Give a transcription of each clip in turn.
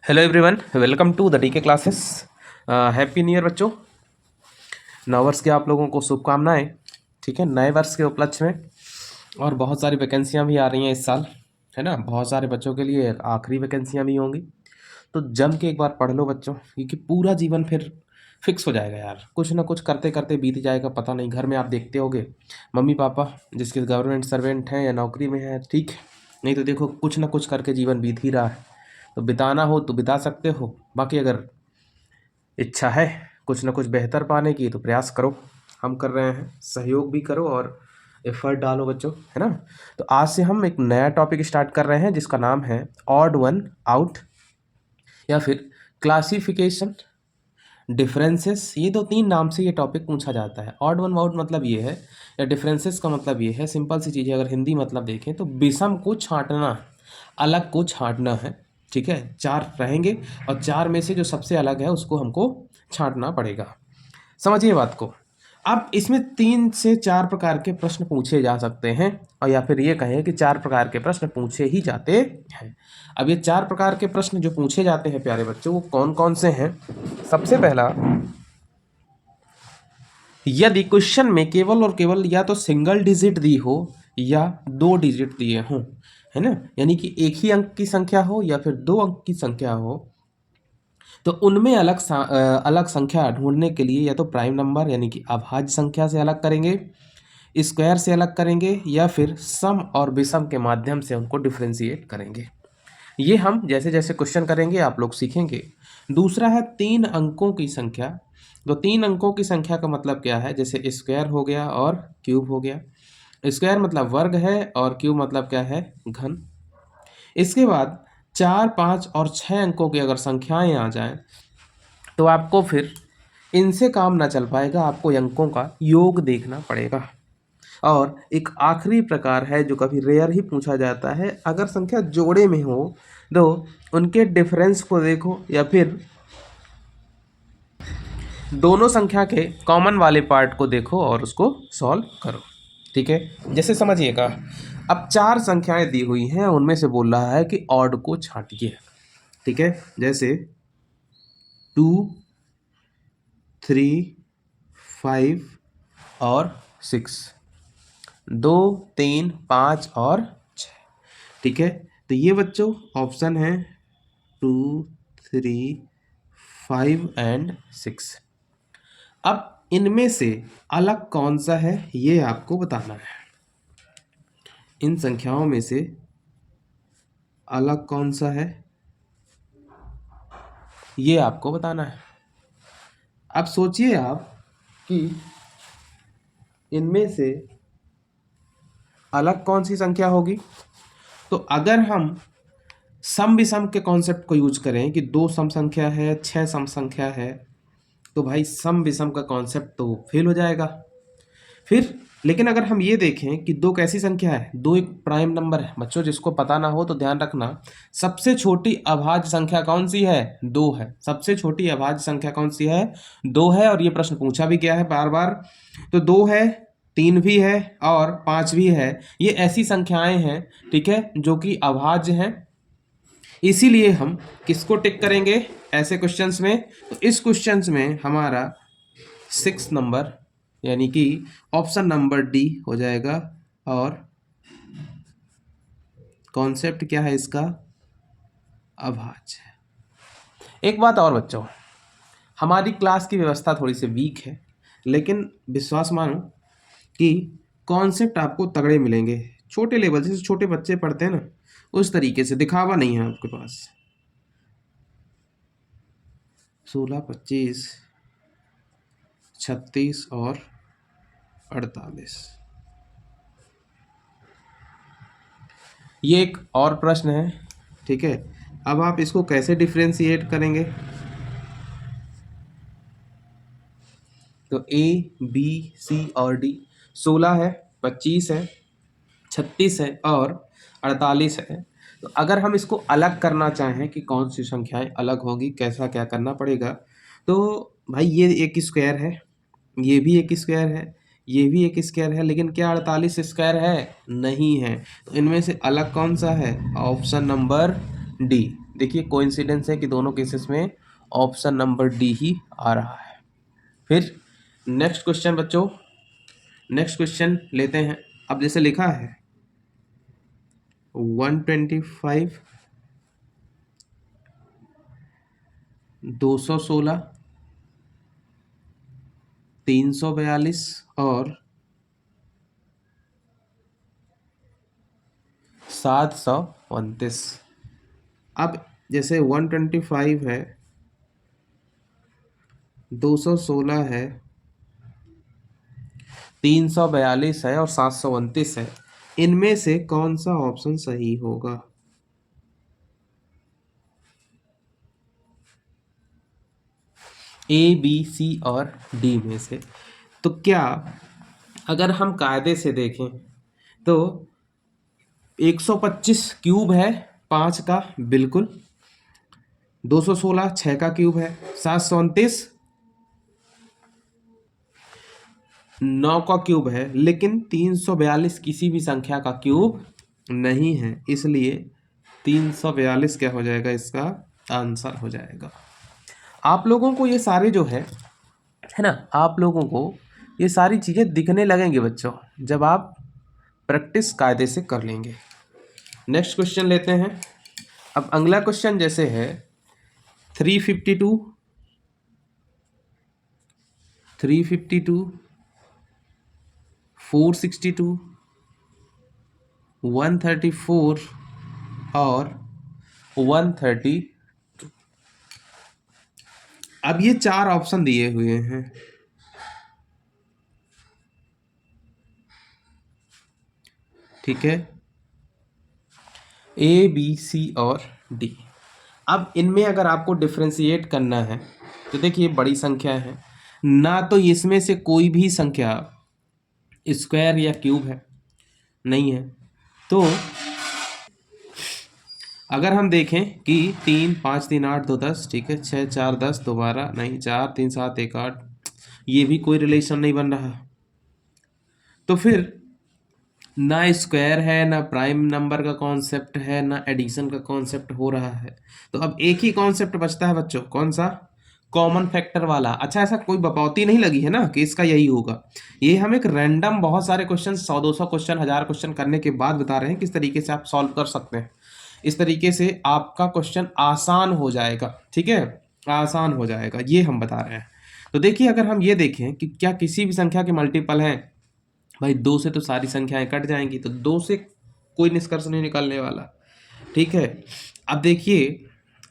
Hello everyone, welcome to the DK classes. Happy new year बच्चों। नववर्ष की आप लोगों को शुभकामनाएं। ठीक है, नए वर्ष के उपलक्ष्य में और बहुत सारी वैकेंसियां भी आ रही हैं इस साल, है ना। बहुत सारे बच्चों के लिए आखिरी वैकेंसियां भी होंगी, तो जम के एक बार पढ़ लो बच्चों, क्योंकि पूरा जीवन फिर फिक्स हो जाएगा यार। कुछ ना कुछ करते करते बीत जाएगा, पता नहीं। घर में आप देखते होगे मम्मी पापा जिसके गवर्नमेंट सर्वेंट हैं या नौकरी में हैं, ठीक है, नहीं तो देखो कुछ ना कुछ करके जीवन बीत ही रहा है। तो बिताना हो तो बिता सकते हो, बाकी अगर इच्छा है कुछ ना कुछ बेहतर पाने की तो प्रयास करो। हम कर रहे हैं, सहयोग भी करो और एफर्ट डालो बच्चों, है ना। तो आज से हम एक नया टॉपिक स्टार्ट कर रहे हैं जिसका नाम है ऑड वन आउट, या फिर क्लासिफिकेशन डिफरेंसेस। ये दो तीन नाम से ये टॉपिक पूछा जाता है। ऑड वन आउट मतलब ये है, या डिफरेंसेस का मतलब ये है, सिंपल सी चीज़ है। अगर हिंदी मतलब देखें तो विषम को छांटना, अलग को छांटना है। ठीक है, चार रहेंगे और चार में से जो सबसे अलग है उसको हमको छांटना पड़ेगा। समझिए बात को। अब इसमें 3 से 4 प्रकार के प्रश्न पूछे जा सकते हैं, और या फिर ये कहें कि 4 प्रकार के प्रश्न पूछे ही जाते हैं। अब ये 4 प्रकार के प्रश्न जो पूछे जाते हैं प्यारे बच्चों, वो कौन कौन से हैं। सबसे पहला, यदि क्वेश्चन में केवल और केवल या तो सिंगल डिजिट दी हो या 2 डिजिट दिए हों, है ना, यानी कि एक ही अंक की संख्या हो या फिर 2 अंक की संख्या हो, तो उनमें अलग संख्या ढूंढने के लिए या तो प्राइम नंबर यानी कि अभाज्य संख्या से अलग करेंगे, स्क्वायर से अलग करेंगे, या फिर सम और विषम के माध्यम से उनको डिफ्रेंशिएट करेंगे। ये हम जैसे जैसे क्वेश्चन करेंगे आप लोग सीखेंगे। दूसरा है 3 अंकों की संख्या। तो 3 अंकों की संख्या का मतलब क्या है, जैसे स्क्वायर हो गया और क्यूब हो गया। स्क्वायर मतलब वर्ग है और क्यूब मतलब क्या है, घन। इसके बाद 4, 5 और 6 अंकों की अगर संख्याएं आ जाएं तो आपको फिर इनसे काम ना चल पाएगा, आपको अंकों का योग देखना पड़ेगा। और एक आखिरी प्रकार है जो कभी रेयर ही पूछा जाता है, अगर संख्या जोड़े में हो तो उनके डिफरेंस को देखो या फिर दोनों संख्या के कॉमन वाले पार्ट को देखो और उसको सॉल्व करो। ठीक है, जैसे समझिएगा, अब 4 संख्याएं दी हुई हैं, उनमें से बोल रहा है कि ऑड को छांटिए। ठीक है, जैसे 2, 3, 5 और 6, 2, 3, 5 और 6। ठीक है, तो ये बच्चों ऑप्शन है 2, 3, 5 एंड 6। अब इनमें से अलग कौन सा है ये आपको बताना है। इन संख्याओं में से अलग कौन सा है ये आपको बताना है। अब सोचिए आप कि इनमें से अलग कौन सी संख्या होगी। तो अगर हम सम विषम के कॉन्सेप्ट को यूज करें कि 2 सम संख्या है, 6 सम संख्या है, तो भाई सम विषम का कॉन्सेप्ट तो फेल हो जाएगा। फिर लेकिन अगर हम ये देखें कि 2 कैसी संख्या है, 2 एक प्राइम नंबर है बच्चों। जिसको पता ना हो तो ध्यान रखना, सबसे छोटी अभाज्य संख्या कौन सी है, 2 है। सबसे छोटी अभाज्य संख्या कौन सी है, 2 है। और ये प्रश्न पूछा भी गया है बार बार। तो 2 है, 3 भी है और 5 भी है। ये ऐसी संख्याएं हैं, ठीक है, जो कि अभाज्य हैं। इसीलिए हम किसको टिक करेंगे ऐसे क्वेश्चंस में। तो इस क्वेश्चंस में हमारा 6 नंबर यानी कि ऑप्शन नंबर डी हो जाएगा। और कॉन्सेप्ट क्या है इसका, अभाज्य। एक बात और बच्चों, हमारी क्लास की व्यवस्था थोड़ी सी वीक है, लेकिन विश्वास मानो कि कॉन्सेप्ट आपको तगड़े मिलेंगे। छोटे लेवल से, छोटे बच्चे पढ़ते हैं ना, उस तरीके से। दिखावा नहीं है आपके पास। 16, 25, 36 और 48। ये एक और प्रश्न है, ठीक है। अब आप इसको कैसे डिफ्रेंशिएट करेंगे। तो ए, बी, सी और डी। 16 है, 25 है, 36 है और 48 है। तो अगर हम इसको अलग करना चाहें कि कौन सी संख्याएं अलग होंगी, कैसा क्या करना पड़ेगा, तो भाई ये एक स्क्वायर है, ये भी एक स्क्वायर है, ये भी एक स्क्वायर है, लेकिन क्या 48 स्क्वायर है, नहीं है। तो इनमें से अलग कौन सा है, ऑप्शन नंबर डी। देखिए कोइंसिडेंस है कि दोनों केसेस में ऑप्शन नंबर डी ही आ रहा है। फिर नेक्स्ट क्वेश्चन बच्चों, नेक्स्ट क्वेश्चन लेते हैं। अब जैसे लिखा है 125, 216, 342 और 729। अब जैसे 125 है, 216 है, 342 है और 729 है, इनमें से कौन सा ऑप्शन सही होगा? ए, बी, सी और डी में से। तो क्या अगर हम कायदे से देखें तो 125 क्यूब है 5 का, बिल्कुल। 216 6 का क्यूब है। 729 9 का क्यूब है, लेकिन 342 किसी भी संख्या का क्यूब नहीं है, इसलिए 342 क्या हो जाएगा, इसका आंसर हो जाएगा। आप लोगों को ये सारे जो है ना, आप लोगों को ये सारी चीज़ें दिखने लगेंगी बच्चों जब आप प्रैक्टिस कायदे से कर लेंगे। नेक्स्ट क्वेश्चन लेते हैं। अब अगला क्वेश्चन जैसे है 352, 462, 134 और 130। अब ये 4 ऑप्शन दिए हुए हैं। ठीक है, ए, बी, सी और डी। अब इनमें अगर आपको डिफ्रेंशिएट करना है तो देखिए बड़ी संख्या है ना, तो इसमें से कोई भी संख्या स्क्वायर या क्यूब है नहीं है। तो अगर हम देखें कि 3 5 3 8 2 10, ठीक है, 6 4 10 दोबारा नहीं, 4 3 7 1 8, ये भी कोई रिलेशन नहीं बन रहा। तो फिर ना स्क्वायर है, ना प्राइम नंबर का कॉन्सेप्ट है, ना एडिशन का कॉन्सेप्ट हो रहा है। तो अब एक ही कॉन्सेप्ट बचता है बच्चों, कौन सा? कॉमन फैक्टर वाला। अच्छा, ऐसा कोई बपौती नहीं लगी है ना कि इसका यही होगा। ये हम एक रैंडम बहुत सारे क्वेश्चन 100 200 क्वेश्चन 1000 क्वेश्चन करने के बाद बता रहे हैं किस तरीके से आप सॉल्व कर सकते हैं। इस तरीके से आपका क्वेश्चन आसान हो जाएगा। ठीक है, आसान हो जाएगा, ये हम बता रहे हैं। तो देखिए अगर हम ये देखें कि क्या किसी भी संख्या के मल्टीपल हैं, भाई 2 से तो सारी संख्याएं कट जाएंगी, तो 2 से कोई निष्कर्ष नहीं निकलने वाला। ठीक है, अब देखिए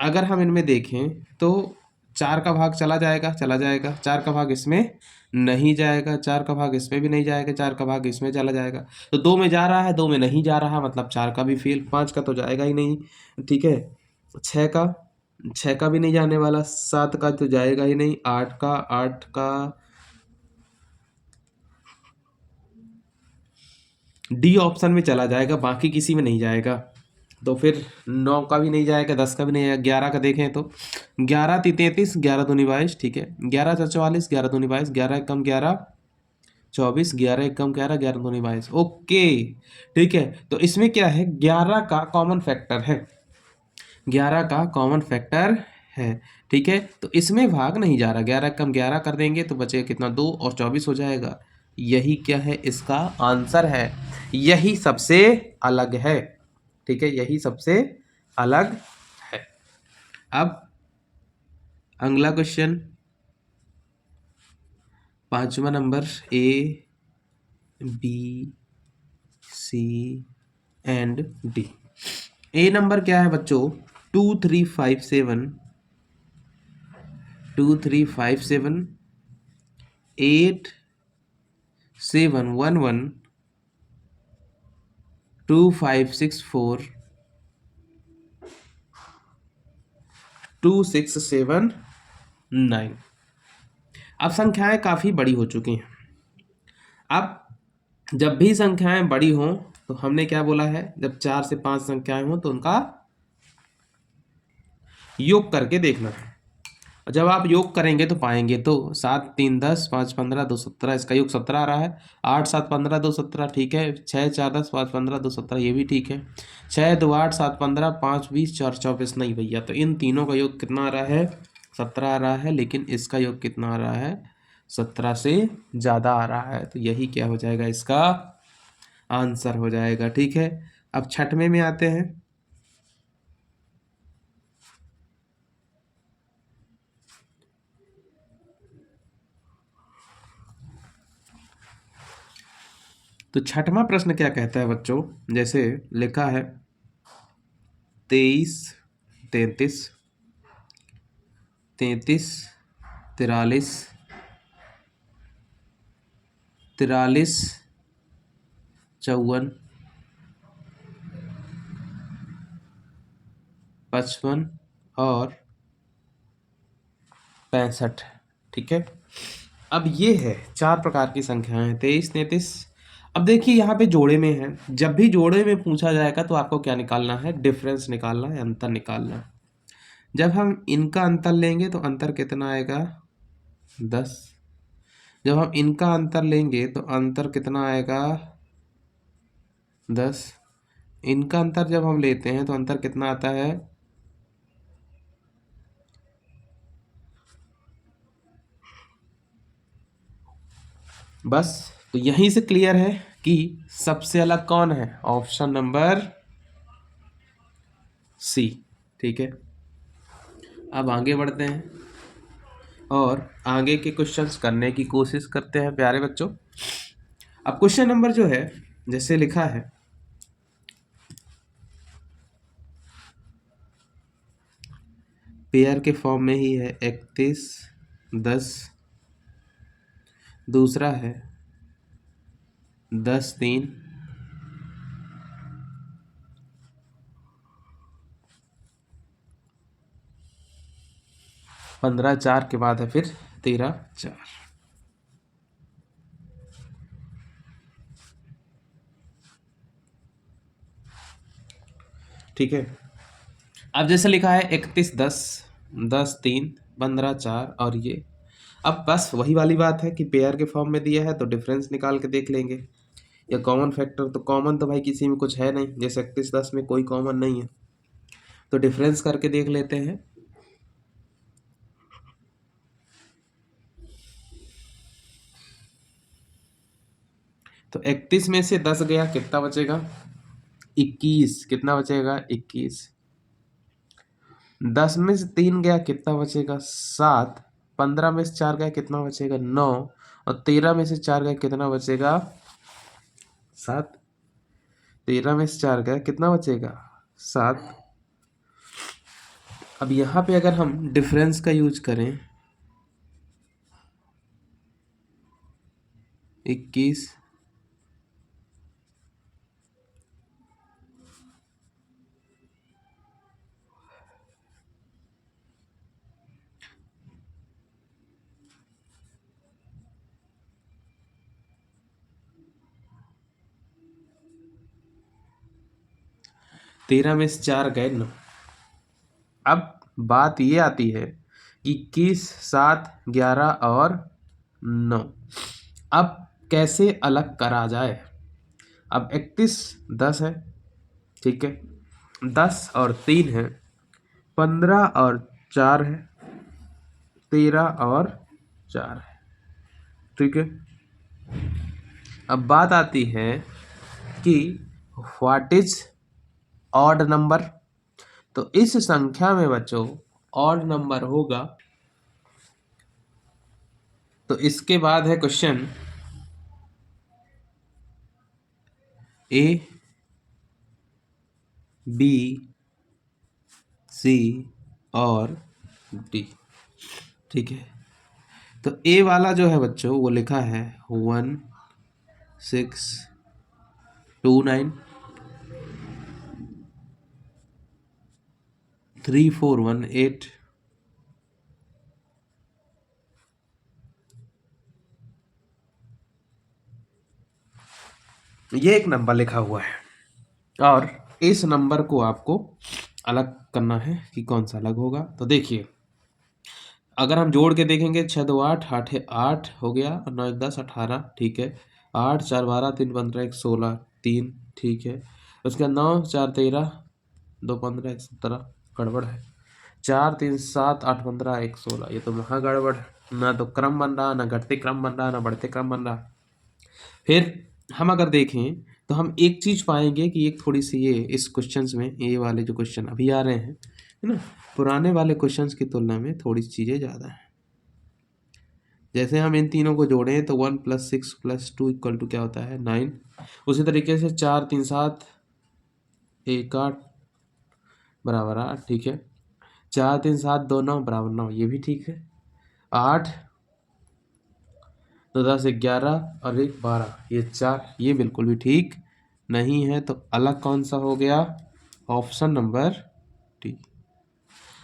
अगर हम इनमें देखें तो 4 का भाग चला जाएगा, 4 का भाग इसमें नहीं जाएगा, 4 का भाग इसमें भी नहीं जाएगा, 4 का भाग इसमें चला जाएगा। तो 2 में जा रहा है, 2 में नहीं जा रहा, मतलब 4 का भी फेल, 5 का तो जाएगा ही नहीं। ठीक है, 6 का भी नहीं जाने वाला, 7 का तो जाएगा ही नहीं, 8 का डी ऑप्शन में चला जाएगा, बाकी किसी में नहीं जाएगा। तो फिर 9 का भी नहीं जाएगा, 10 का भी नहीं जाएगा। 11 का देखें तो 11 × 33, 11 दूनी 22, ठीक है, 11 × 44, 11 दूनी 22, 11 × 1 = 11 24, 11 × 1 = 11, 11 दूनी 22। ओके, ठीक है, तो इसमें क्या है, 11 का कॉमन फैक्टर है, 11 का कॉमन फैक्टर है। ठीक है, तो इसमें भाग नहीं जा रहा, 11 × 1 = 11 कर देंगे तो बचेगा कितना, 2 और 24 हो जाएगा। यही क्या है, इसका आंसर है। यही सबसे अलग है। ठीक है, यही सबसे अलग है। अब अगला क्वेश्चन 5वां number, A, B, C and D. A number क्या है बच्चों, 2357, 8 7 1 1 2 5 6 4 2 6 7 9। अब संख्याएं काफ़ी बड़ी हो चुकी हैं। अब जब भी संख्याएं बड़ी हों तो हमने क्या बोला है, जब 4 से 5 संख्याएं हों तो उनका योग करके देखना है। जब आप योग करेंगे तो पाएंगे, तो 7 3 10 5 15 2 17, इसका योग 17 आ रहा है। 8 7 15 2 17, ठीक है। 6 4 10 5 15 2 17, ये भी ठीक है। 6 2 8 7 15 5 20 4 24, नहीं भैया, तो इन तीनों का योग कितना आ रहा है? 17 आ रहा है, लेकिन इसका योग कितना आ रहा है? 17 से ज़्यादा आ रहा है, तो यही क्या हो जाएगा? इसका आंसर हो जाएगा, ठीक है। अब छठवें में आते हैं। तो छठवां प्रश्न क्या कहता है बच्चों? जैसे लिखा है 23 33 33 43 43 54 55 और 65, ठीक है। अब ये है 4 प्रकार की संख्याएं हैं, 23 33। अब देखिए यहाँ पे जोड़े में है, जब भी जोड़े में पूछा जाएगा तो आपको क्या निकालना है? डिफरेंस निकालना है, अंतर निकालना है। जब हम इनका अंतर लेंगे तो अंतर कितना आएगा? 10। जब हम इनका अंतर लेंगे तो अंतर कितना आएगा? 10। इनका अंतर जब हम लेते हैं तो अंतर कितना आता है? बस, तो यहीं से क्लियर है कि सबसे अलग कौन है? ऑप्शन नंबर सी, ठीक है। अब आगे बढ़ते हैं और आगे के क्वेश्चंस करने की कोशिश करते हैं प्यारे बच्चों। अब क्वेश्चन नंबर जो है, जैसे लिखा है पेयर के फॉर्म में ही है 31 10। दूसरा है 10 3। 15 4 के बाद है फिर 13 4, ठीक है। अब जैसे लिखा है 31 10 10 3 15 4 और ये, अब बस वही वाली बात है कि पेयर के फॉर्म में दिया है तो डिफरेंस निकाल के देख लेंगे, या कॉमन फैक्टर। तो कॉमन तो भाई किसी में कुछ है नहीं, जैसे 31 10 में कोई कॉमन नहीं है, तो डिफरेंस करके देख लेते हैं। तो 31 में से 10 गया, कितना बचेगा? 21। कितना बचेगा? 21। 10 में से 3 गया, कितना बचेगा? 7। 15 में से 4 गया, कितना बचेगा? 9। और 13 में से 4 गया, कितना बचेगा? 7। 13 में से 4 गया, कितना बचेगा? 7। अब यहाँ पे अगर हम डिफरेंस का यूज करें, 21 13 में से 4 गए 9। अब बात ये आती है कि 21 7 11 और 9, अब कैसे अलग करा जाए? अब 31 10 है, ठीक है। 10 और 3 है, 15 और 4 है, 13 और 4 है, ठीक है। अब बात आती है कि व्हाट इज ऑड नंबर। तो इस संख्या में बच्चों ऑड नंबर होगा, तो इसके बाद है क्वेश्चन ए बी सी और डी, ठीक है। तो ए वाला जो है बच्चों वो लिखा है 1 6 2 9 3 4 1 8। ये एक नंबर लिखा हुआ है और इस नंबर को आपको अलग करना है कि कौन सा अलग होगा। तो देखिए अगर हम जोड़ के देखेंगे 6 2 8 8 8 हो गया और 9 1 10 18, ठीक है। 8 4 12 3 15 1 16 3, ठीक है। उसके बाद 9 4 13 2 15 1 17, गड़बड़ है। 4 3 7 8 15 1 16, ये तो महा गड़बड़ है। ना तो क्रम बन रहा, ना घटते क्रम बन रहा, ना बढ़ते क्रम बन रहा। फिर हम अगर देखें तो हम एक चीज़ पाएंगे कि एक थोड़ी सी ये इस क्वेश्चंस में, ये वाले जो क्वेश्चन अभी आ रहे हैं, है ना, पुराने वाले क्वेश्चंस की तुलना में थोड़ी सी चीज़ें ज़्यादा हैं। जैसे हम इन तीनों को जोड़ें तो 1 + 6 + 2 = क्या होता है? 9। उसी तरीके से 4 3 7 1 8 बराबर 8, ठीक है। 4 3 7 2 9 बराबर 9, ये भी ठीक है। 8 2 10 11 और 1 12, ये 4, ये बिल्कुल भी ठीक नहीं है। तो अलग कौन सा हो गया? Option number D.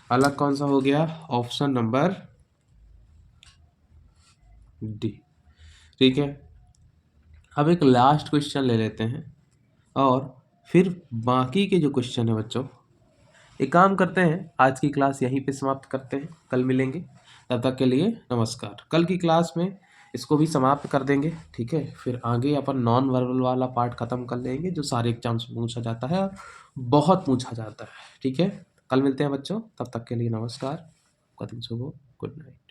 अलग कौन सा हो गया? ऑप्शन नंबर डी, ठीक है। अब एक लास्ट क्वेश्चन ले लेते हैं और फिर बाकी के जो क्वेश्चन है बच्चों, एक काम करते हैं, आज की क्लास यहीं पे समाप्त करते हैं, कल मिलेंगे। तब तक के लिए नमस्कार। कल की क्लास में इसको भी समाप्त कर देंगे, ठीक है। फिर आगे अपन नॉन वर्बल वाला पार्ट ख़त्म कर लेंगे, जो सारे एग्जाम्स में पूछा जाता है और बहुत पूछा जाता है, ठीक है। कल मिलते हैं बच्चों, तब तक के लिए नमस्कार। दिन शुभ हो, गुड नाइट।